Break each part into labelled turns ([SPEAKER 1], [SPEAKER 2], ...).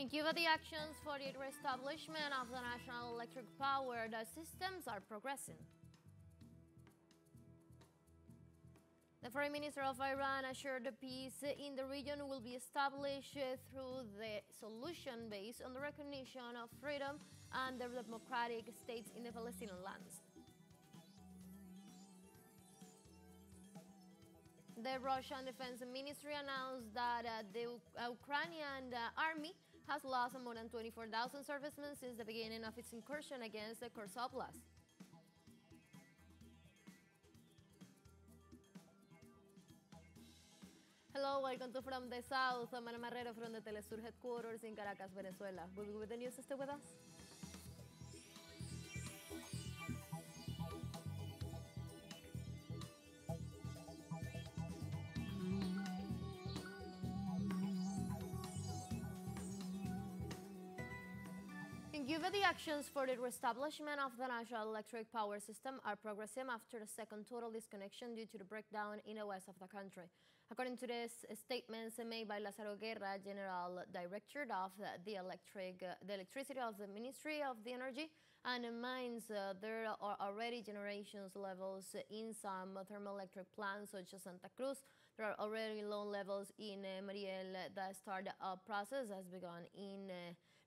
[SPEAKER 1] In Cuba, the actions for the reestablishment of the national electric power systems are progressing. The Foreign Minister of Iran assured the peace in the region will be established through the solution based on the recognition of freedom and the democratic states in the Palestinian lands. The Russian Defense Ministry announced that the Ukrainian army has lost more than 24,000 servicemen since the beginning of its incursion against the Kursk Oblast. Hello, welcome to From the South. I'm Ana Marrero from the teleSUR headquarters in Caracas, Venezuela. Will you with the news, stay with us? In Cuba, the actions for the reestablishment of the national electric power system are progressing after the second total disconnection due to the breakdown in the west of the country. According to these statements made by Lázaro Guerra, General Director of the Electricity of the Ministry of the Energy and Mines, there are already generations levels in some thermoelectric plants such as Santa Cruz. There are already low levels in Mariel. The start-up process has begun in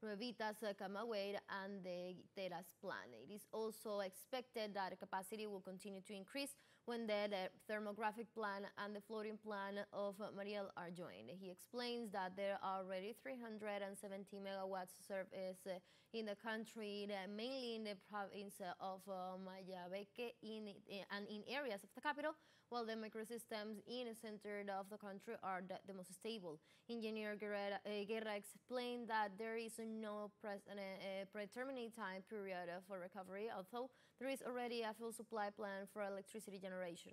[SPEAKER 1] Nuevitas, Camagüey, and the Teras plant. It is also expected that the capacity will continue to increase when the thermographic plant and the floating plant of Mariel are joined. He explains that there are already 370 megawatts service in the country, mainly in the province of Mayabeque and in areas of the capital, while the microsystems in the center of the country are the most stable. Engineer Guerra explained that there is no predetermined time period for recovery, although there is already a full supply plan for electricity generation.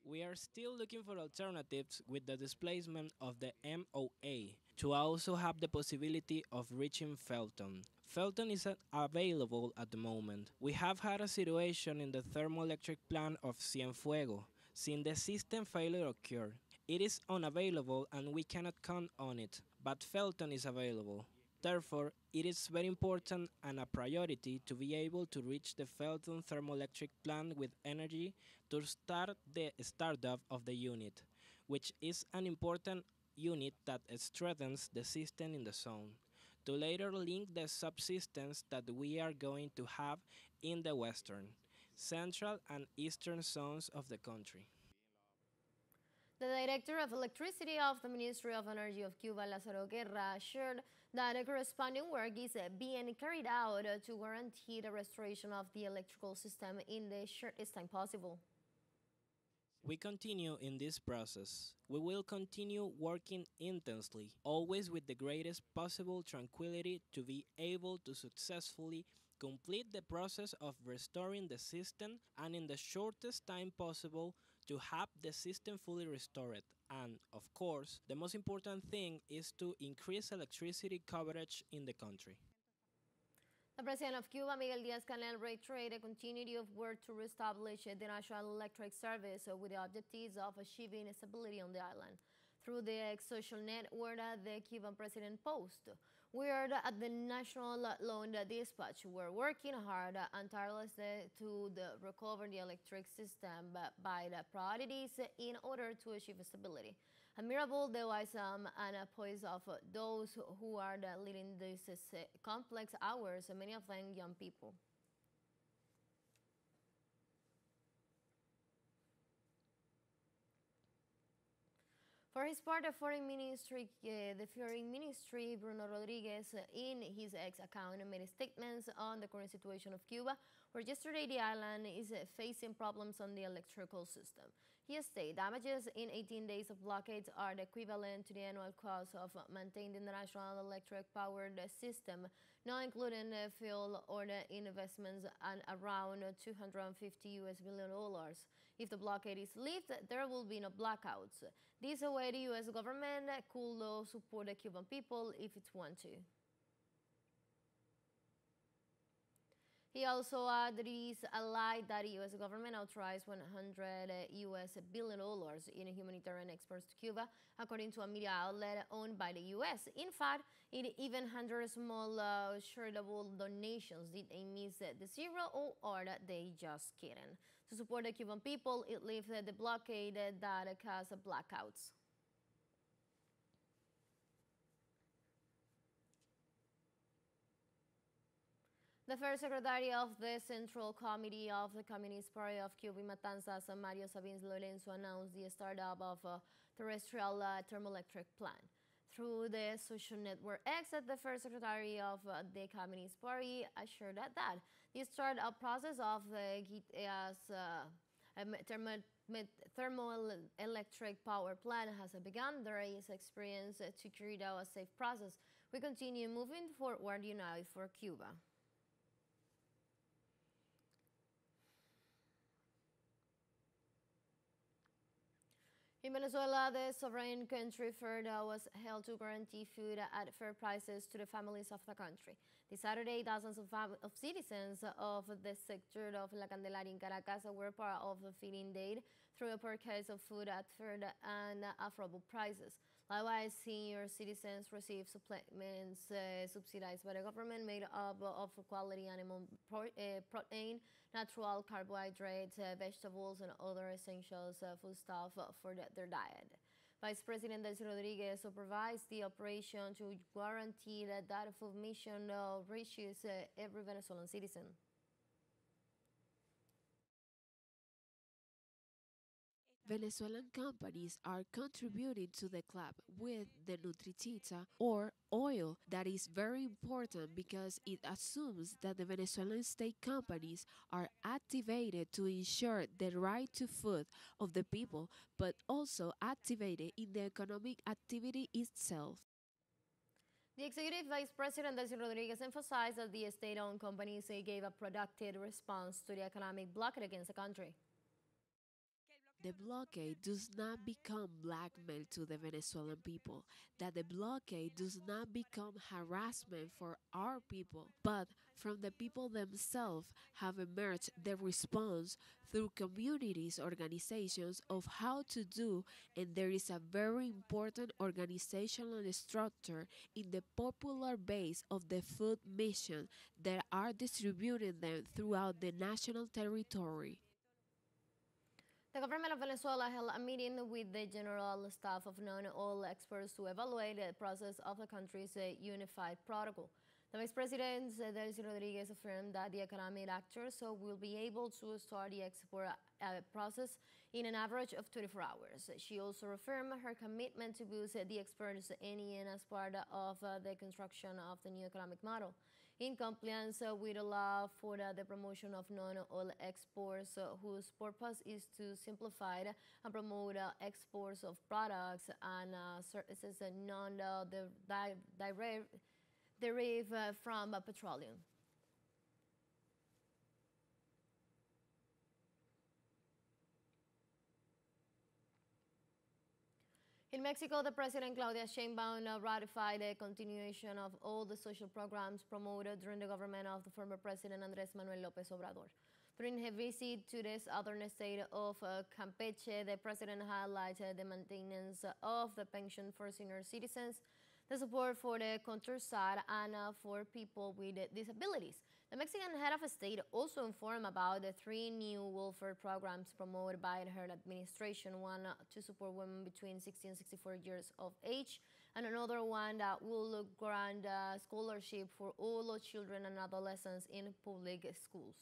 [SPEAKER 2] We are still looking for alternatives with the displacement of the MOA to also have the possibility of reaching Felton. Felton isn't available at the moment. We have had a situation in the thermoelectric plant of Cienfuegos since the system failure occurred. It is unavailable and we cannot count on it, but Felton is available. Therefore, it is very important and a priority to be able to reach the Felton thermoelectric plant with energy to start the startup of the unit, which is an important unit that strengthens the system in the zone, to later link the subsystems that we are going to have in the western, central and eastern zones of the country.
[SPEAKER 1] The Director of Electricity of the Ministry of Energy of Cuba, Lázaro Guerra, assured that a corresponding work is being carried out to guarantee the restoration of the electrical system in the shortest time possible.
[SPEAKER 2] We continue in this process. We will continue working intensely, always with the greatest possible tranquility to be able to successfully complete the process of restoring the system and in the shortest time possible to have the system fully restored. And, of course, the most important thing is to increase electricity coverage in the country.
[SPEAKER 1] The President of Cuba, Miguel Díaz-Canel, reiterated the continuity of work to reestablish the national electric service with the objectives of achieving stability on the island. Through the social network, the Cuban president posted, "We are at the National Loan Dispatch. We're working hard and tirelessly to recover the electric system by the priorities in order to achieve stability. Admirable the wisdom and poise of those who are leading these complex hours, many of them young people." For his part, the Foreign Ministry, Bruno Rodriguez, in his X account, made statements on the current situation of Cuba, where yesterday the island is facing problems on the electrical system. He stated damages in 18 days of blockades are the equivalent to the annual cost of maintaining the national electric powered system, not including the fuel or the investments, and around $250 billion. If the blockade is lifted, there will be no blackouts. This way, the U.S. government could support the Cuban people if it wants to. He also added that it is a lie that the U.S. government authorized $100 U.S. billion in humanitarian exports to Cuba, according to a media outlet owned by the U.S. In fact, it even handled small charitable donations. Did they miss the zero, or are they just kidding? To support the Cuban people, it lifted the blockade that caused blackouts. The first secretary of the Central Committee of the Communist Party of Cuba in Matanzas, Mario Sabins Lorenzo, announced the startup of a terrestrial thermoelectric plant. Through the social network X, the first secretary of the Communist Party assured that the startup process of the thermoelectric power plant has begun. There is experience to carry out a safe process. We continue moving forward united for Cuba. In Venezuela, the sovereign country fair was held to guarantee food at fair prices to the families of the country. This Saturday, dozens of citizens of the sector of La Candelaria in Caracas were part of the feeding day through a purchase of food at fair and affordable prices. Likewise, senior citizens received supplements subsidized by the government made up of quality animal protein, natural carbohydrates, vegetables, and other essentials foodstuff for their diet. Vice President Delcy Rodriguez supervised the operation to guarantee that food mission reaches every Venezuelan citizen.
[SPEAKER 3] Venezuelan companies are contributing to the club with the Nutricita or oil. That is very important because it assumes that the Venezuelan state companies are activated to ensure the right to food of the people, but also activated in the economic activity itself.
[SPEAKER 1] The Executive Vice President Delcy Rodriguez emphasized that the state-owned companies gave a productive response to the economic blockade against the country.
[SPEAKER 3] The blockade does not become blackmail to the Venezuelan people, that the blockade does not become harassment for our people, but from the people themselves have emerged the response through communities, organizations of how to do, and there is a very important organizational structure in the popular base of the food mission that are distributing them throughout the national territory.
[SPEAKER 1] The government of Venezuela held a meeting with the general staff of non-oil experts to evaluate the process of the country's unified protocol. The Vice President, Delcy Rodriguez, affirmed that the economic actors will be able to start the export process in an average of 24 hours. She also reaffirmed her commitment to boost the experts union as part of the construction of the new economic model. In compliance with the law for the promotion of non-oil exports, whose purpose is to simplify and promote exports of products and services derived from petroleum. In Mexico, the President Claudia Sheinbaum ratified the continuation of all the social programs promoted during the government of the former President Andrés Manuel López Obrador. During her visit to the southern state of Campeche, the President highlighted the maintenance of the pension for senior citizens, the support for the countryside, and for people with disabilities. The Mexican head of state also informed about the 3 new welfare programs promoted by her administration, one to support women between 60 and 64 years of age, and another one that will grant scholarship for all children and adolescents in public schools.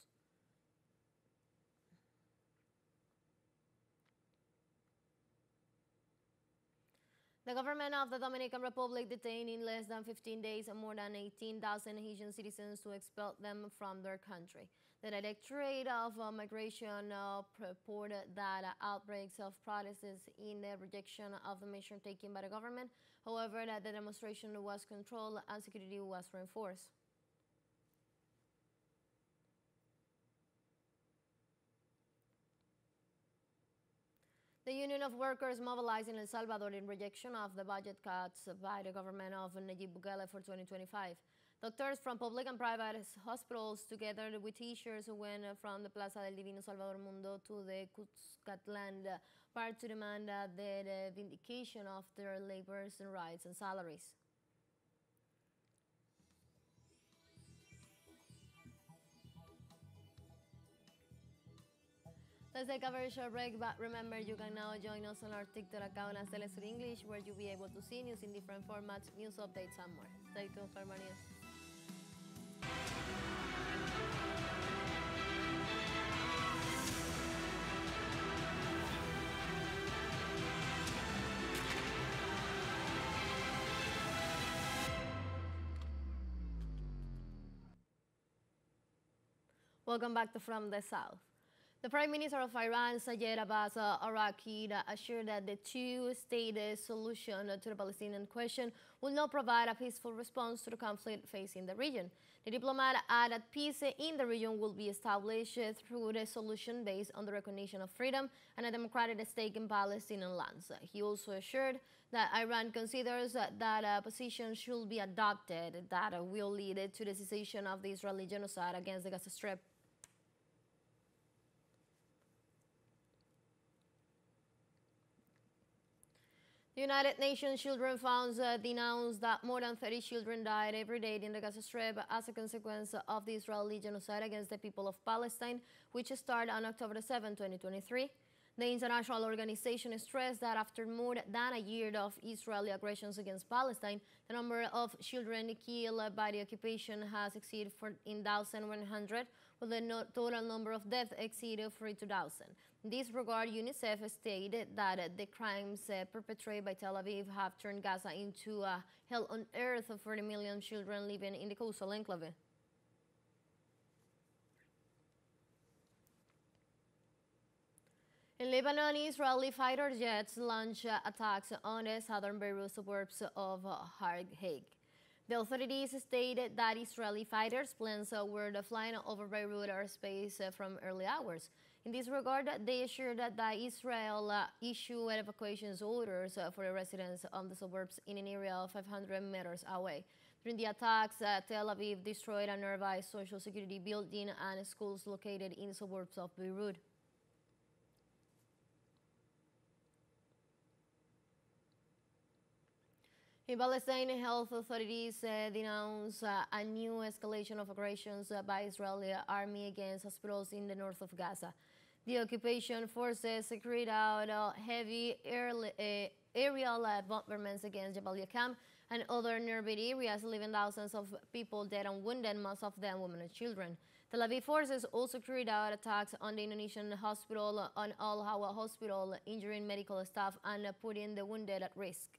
[SPEAKER 1] The government of the Dominican Republic detained in less than 15 days more than 18,000 Haitian citizens to expel them from their country. The Directorate of Migration reported that outbreaks of protests in the rejection of the measure taken by the government. However, that the demonstration was controlled and security was reinforced. The Union of Workers mobilized in El Salvador in rejection of the budget cuts by the government of Nayib Bukele for 2025. Doctors from public and private hospitals, together with teachers, went from the Plaza del Divino Salvador Mundo to the Kursk land park to demand the vindication of their labors and rights and salaries. Let's take a very short break, but remember you can now join us on our TikTok account as teleSUR English, where you'll be able to see news in different formats, news updates, and more. Stay tuned for more news. Welcome back to From the South. The Prime Minister of Iran, Sayed Abbas Araqi, assured that the two-state solution to the Palestinian question will not provide a peaceful response to the conflict facing the region. The diplomat added that peace in the region will be established through the solution based on the recognition of freedom and a democratic state in Palestinian lands. He also assured that Iran considers that a position should be adopted that will lead to the cessation of the Israeli genocide against the Gaza Strip. The United Nations Children's Fund denounced that more than 30 children died every day in the Gaza Strip as a consequence of the Israeli genocide against the people of Palestine, which started on October 7, 2023. The international organization stressed that after more than a year of Israeli aggressions against Palestine, the number of children killed by the occupation has exceeded 14,100, with the total number of deaths exceeded 42,000. In this regard, UNICEF stated that the crimes perpetrated by Tel Aviv have turned Gaza into a hell on earth for 40 million children living in the coastal enclave. In Lebanon, Israeli fighter jets launched attacks on the southern Beirut suburbs of Haig. The authorities stated that Israeli fighters' planes were flying over Beirut airspace from early hours. In this regard, they assured that Israel issued evacuation orders for the residents of the suburbs in an area 500 meters away. During the attacks, Tel Aviv destroyed a nearby social security building and schools located in the suburbs of Beirut. In Palestine, health authorities denounced a new escalation of aggressions by Israeli army against hospitals in the north of Gaza. The occupation forces carried out heavy aerial bombardments against Jabalia camp and other nearby areas, leaving thousands of people dead and wounded, most of them women and children. Tel Aviv forces also carried out attacks on the Indonesian hospital, on Al Hawa Hospital, injuring medical staff and putting the wounded at risk.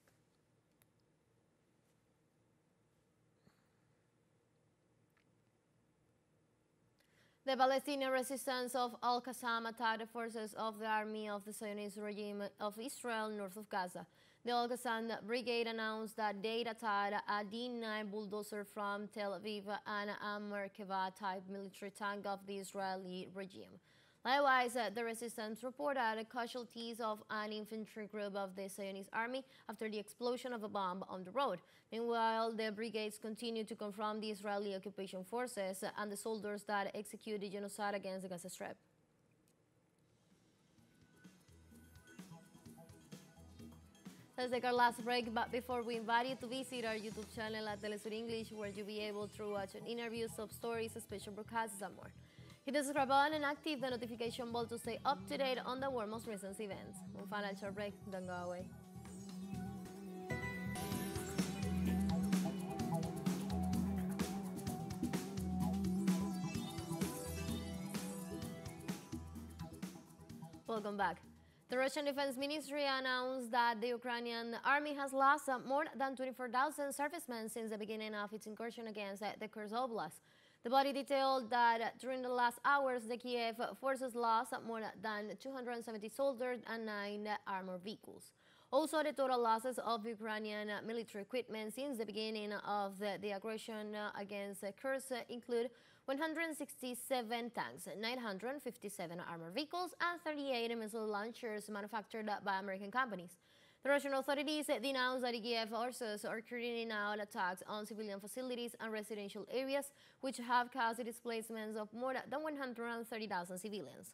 [SPEAKER 1] The Palestinian resistance of Al-Qassam attacked the forces of the army of the Zionist regime of Israel north of Gaza. The Al-Qassam brigade announced that they attacked a D-9 bulldozer from Tel Aviv and a Merkava-type military tank of the Israeli regime. Likewise, the resistance reported casualties of an infantry group of the Zionist army after the explosion of a bomb on the road. Meanwhile, the brigades continue to confront the Israeli occupation forces and the soldiers that execute the genocide against the Gaza Strip. Let's take our last break, but before we invite you to visit our YouTube channel at teleSUR English, where you'll be able to watch interviews, sub-stories, special broadcasts, and more. Hit the subscribe button and active the notification bell to stay up to date on the world's most recent events. One final short break, don't go away. Welcome back. The Russian Defense Ministry announced that the Ukrainian army has lost more than 24,000 servicemen since the beginning of its incursion against the Kursk Oblast. The body detailed that during the last hours, the Kiev forces lost more than 270 soldiers and 9 armored vehicles. Also, the total losses of Ukrainian military equipment since the beginning of the aggression against Kursk include 167 tanks, 957 armored vehicles, and 38 missile launchers manufactured by American companies. The Russian authorities denounced that Kiev forces are carrying out attacks on civilian facilities and residential areas, which have caused the displacements of more than 130,000 civilians.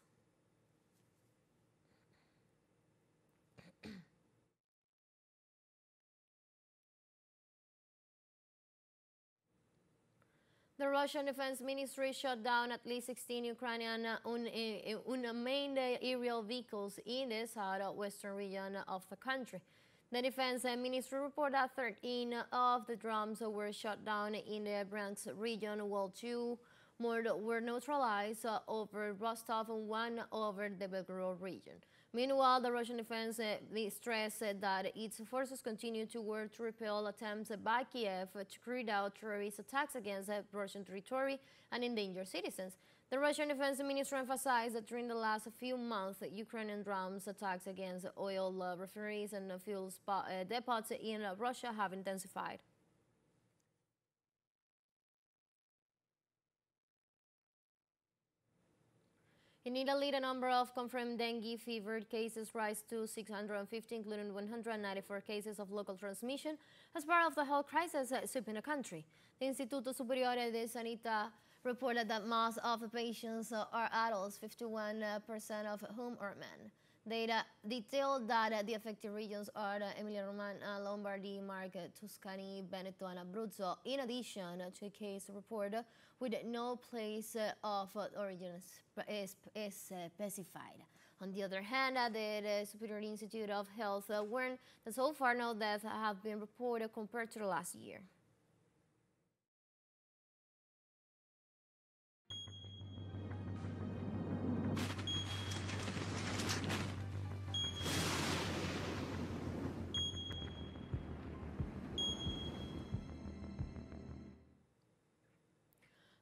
[SPEAKER 1] The Russian Defense Ministry shot down at least 16 Ukrainian unmanned aerial vehicles in the southwestern region of the country. The Defense Ministry reported that 13 of the drones were shot down in the Bryansk region, while 2 more were neutralized over Rostov and 1 over the Belgorod region. Meanwhile, the Russian defense stressed that its forces continue to work to repel attempts by Kiev to carry out terrorist attacks against Russian territory and endanger citizens. The Russian Defense Minister emphasized that during the last few months, Ukrainian drones attacks against oil refineries and fuel depots in Russia have intensified. In Italy, the number of confirmed dengue fever cases rise to 650, including 194 cases of local transmission, as part of the health crisis sweeping the country. The Istituto Superiore de Sanità reported that most of the patients are adults, 51% of whom are men. Data detailed that the affected regions are Emilia-Romagna, Lombardy, Marche, Tuscany, Veneto, and Abruzzo, in addition to a case report with no place of origin specified. On the other hand, the Superior Institute of Health warned that so far no deaths have been reported compared to the last year.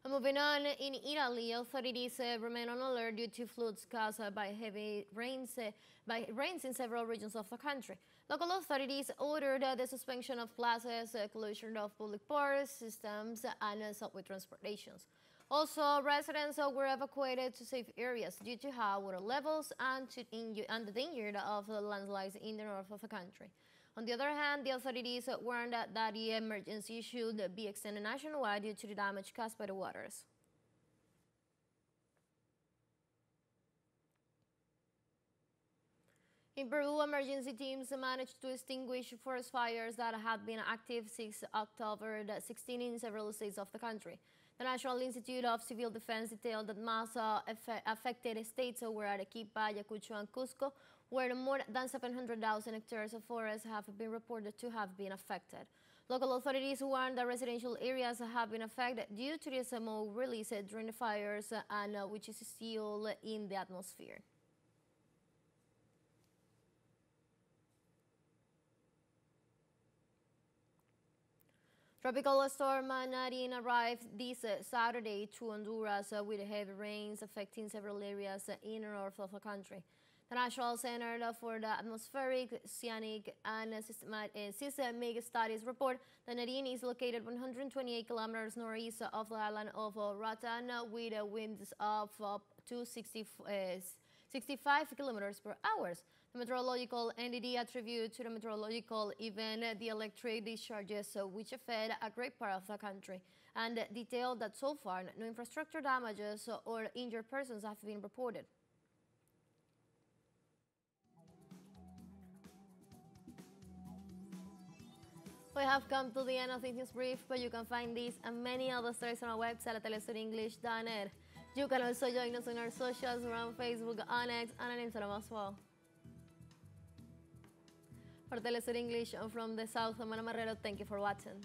[SPEAKER 1] Moving on, in Italy, authorities remain on alert due to floods caused by heavy rains in several regions of the country. Local authorities ordered the suspension of classes, closure of public parks, systems, and subway transportations. Also, residents were evacuated to safe areas due to high water levels and the danger of landslides in the north of the country. On the other hand, the authorities warned that the emergency should be extended nationwide due to the damage caused by the waters. In Peru, emergency teams managed to extinguish forest fires that had been active since October 16 in several states of the country. The National Institute of Civil Defense detailed that most affected states were Arequipa, Ayacucho, and Cusco, where more than 700,000 hectares of forest have been reported to have been affected. Local authorities warned that residential areas have been affected due to the smoke released during the fires and which is still in the atmosphere. Tropical storm Nadine arrived this Saturday to Honduras with heavy rains affecting several areas in the north of the country. The National Center for the Atmospheric, Oceanic, and Seismic Studies report that Nadine is located 128 kilometers northeast of the island of Roatan with winds of up to 65 kilometers per hour. The meteorological entity attributed to the meteorological event the electric discharges which affect a great part of the country, and detailed that so far no infrastructure damages or injured persons have been reported. We have come to the end of this news brief, but you can find these and many other stories on our website at telesurenglish.net. You can also join us on our socials around Facebook, on X, and on Instagram as well. For TeleSUR English, I'm from the South, I'm Ana Marrero. Thank you for watching.